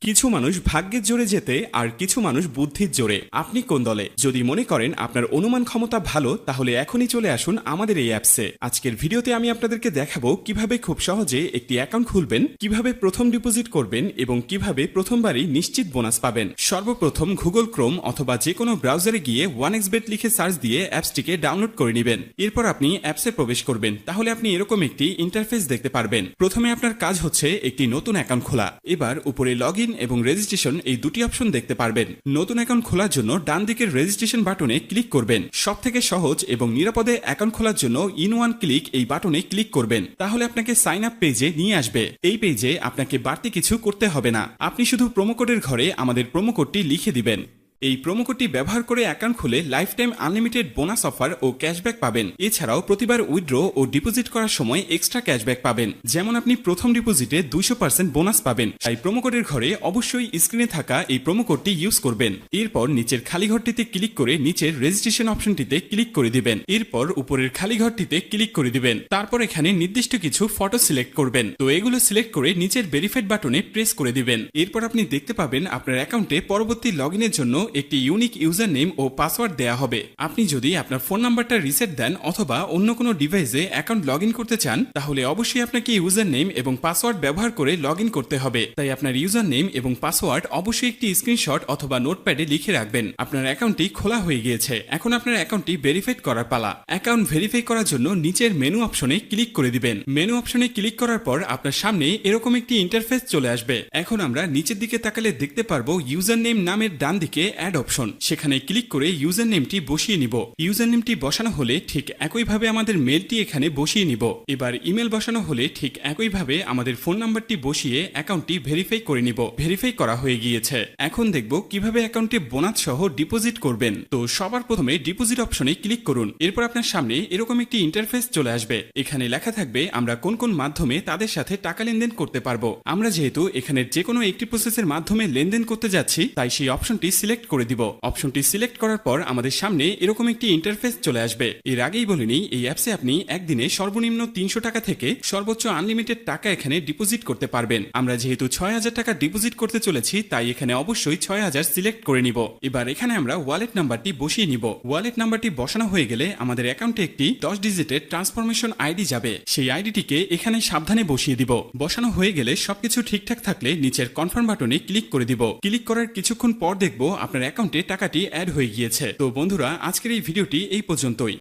কিছু মানুষ ভাগ্যের জোরে জেতে আর কিছু মানুষ বুদ্ধির জোরে। আপনি কোন দলে? যদি মনে করেন আপনার অনুমান ক্ষমতা ভালো, তাহলে এখনই চলে আসুন আমাদের এই অ্যাপসে। আজকের ভিডিওতে আমি আপনাদেরকে দেখাবো কিভাবে খুব সহজে একটি অ্যাকাউন্ট খুলবেন, কিভাবে প্রথম ডিপোজিট করবেন এবং কিভাবে প্রথমবারই নিশ্চিত বোনাস পাবেন। সর্বপ্রথম গুগল ক্রোম অথবা যে কোনো ব্রাউজারে গিয়ে 1xbet লিখে সার্চ দিয়ে অ্যাপসটিকে ডাউনলোড করে নেবেন। এরপর আপনি অ্যাপসে প্রবেশ করবেন। তাহলে আপনি এরকম একটি ইন্টারফেস দেখতে পারবেন। প্রথমে আপনার কাজ হচ্ছে একটি নতুন অ্যাকাউন্ট খোলা। এবার উপরে লগইন এবং রেজিস্ট্রেশন এই দুটি অপশন দেখতে পারবেন। নতুন অ্যাকাউন্ট খোলার জন্য ডান দিকের রেজিস্ট্রেশন বাটনে ক্লিক করবেন। সবথেকে সহজ এবং নিরাপদে অ্যাকাউন্ট খোলার জন্য ইন ওয়ান ক্লিক এই বাটনে ক্লিক করবেন। তাহলে আপনাকে সাইন আপ পেজে নিয়ে আসবে। এই পেজে আপনাকে বাড়তি কিছু করতে হবে না। আপনি শুধু প্রোমো কোডের ঘরে আমাদের প্রোমো কোডটি লিখে দিবেন। এই প্রোমো কোডটি ব্যবহার করে অ্যাকাউন্ট খুলে life time unlimited bonus offer ও ক্যাশব্যাক পাবেন। এছাড়াও প্রতিবার উইথড্র ও ডিপোজিট করার সময় এক্সট্রা ক্যাশব্যাক পাবেন। যেমন আপনি প্রথম ডিপোজিটে 200% বোনাস পাবেন। তাই প্রোমো কোডের ঘরে অবশ্যই স্ক্রিনে থাকা এই প্রোমো কোডটি ইউজ করবেন। এরপর নিচের খালি ঘরটিতে ক্লিক করে নিচের রেজিস্ট্রেশন অপশনটিতে ক্লিক করে দিবেন। এরপর উপরের খালি ঘরটিতে ক্লিক করে দিবেন। তারপর এখানে নির্দিষ্ট কিছু ফটো সিলেক্ট করবেন। তো এগুলো সিলেক্ট করে নিচের ভেরিফাইড বাটনে প্রেস করে দিবেন। এরপর আপনি দেখতে পাবেন আপনার অ্যাকাউন্টে পরবর্তী লগইনের জন্য একটি ইউনিক ইউজার নেম ও পাসওয়ার্ড দেয়া হবে। আপনি যদি আপনার ফোন নাম্বারটা রিসেট দেন অথবা অন্য কোনো ডিভাইসে অ্যাকাউন্ট লগইন করতে চান, তাহলে অবশ্যই আপনাকে ইউজার নেম এবং পাসওয়ার্ড ব্যবহার করে লগইন করতে হবে। তাই আপনার ইউজার নেম এবং পাসওয়ার্ড অবশ্যই একটি স্ক্রিনশট অথবা নোটপ্যাডে লিখে রাখবেন। আপনার অ্যাকাউন্টটি খোলা হয়ে গিয়েছে। এখন আপনার অ্যাকাউন্টটি ভেরিফাইড করার পালা। অ্যাকাউন্ট ভেরিফাই করার জন্য নিচের মেনু অপশনে ক্লিক করে দিবেন। মেনু অপশনে ক্লিক করার পর আপনার সামনে এরকম একটি ইন্টারফেস চলে আসবে। এখন আমরা নিচের দিকে তাকালে দেখতে পারবো ইউজার নেম নামের ডান দিকে অ্যাড অপশন। সেখানে ক্লিক করে ইউজার নেমটি বসিয়ে নিব। ইউজার নেমটি বসানো হলে ঠিক একইভাবে আমাদের মেলটি এখানে বসিয়ে নিব। এবার ইমেল বসানো হলে ঠিক একইভাবে আমাদের ফোন নাম্বারটি বসিয়ে অ্যাকাউন্টটি ভেরিফাই করে নিব। ভেরিফাই করা হয়ে গিয়েছে। এখন দেখব কিভাবে অ্যাকাউন্টে বোনাস সহ ডিপোজিট করবেন। তো সবার প্রথমে ডিপোজিট অপশনে ক্লিক করুন। এরপর আপনার সামনে এরকম একটি ইন্টারফেস চলে আসবে। এখানে লেখা থাকবে আমরা কোন কোন মাধ্যমে তাদের সাথে টাকা লেনদেন করতে পারবো। আমরা যেহেতু এখানে যে কোনো একটি প্রসেসের মাধ্যমে লেনদেন করতে যাচ্ছি, তাই সেই অপশনটি সিলেক্ট করে দিব। অপশনটি সিলেক্ট করার পর আমাদের সামনে এরকম একটি ইন্টারফেস চলে আসবে। এর আগেই বলে নিই, এই অ্যাপসে আপনি একদিনে সর্বনিম্ন 300 টাকা থেকে সর্বোচ্চ আনলিমিটেড টাকা এখানে ডিপোজিট করতে পারবেন। আমরা যেহেতু 6000 টাকা ডিপোজিট করতে চলেছি, তাই এখানে অবশ্যই 6000 সিলেক্ট করে নিব। এবার এখানে আমরা ওয়ালেট নাম্বারটি বসিয়ে নিব। ওয়ালেট নাম্বারটি বসানো হয়ে গেলে আমাদের অ্যাকাউন্টে একটি 10 ডিজিটের ট্রান্সফরমেশন আইডি যাবে। সেই আইডিটিকে এখানে সাবধানে বসিয়ে দিব। বসানো হয়ে গেলে সবকিছু ঠিকঠাক থাকলে নিচের কনফার্ম বাটনে ক্লিক করে দিব। ক্লিক করার কিছুক্ষণ পর দেখব আপনার অ্যাকাউন্টে টাকাটি অ্যাড হয়ে গিয়েছে। তো বন্ধুরা, আজকের এই ভিডিওটি এই পর্যন্তই।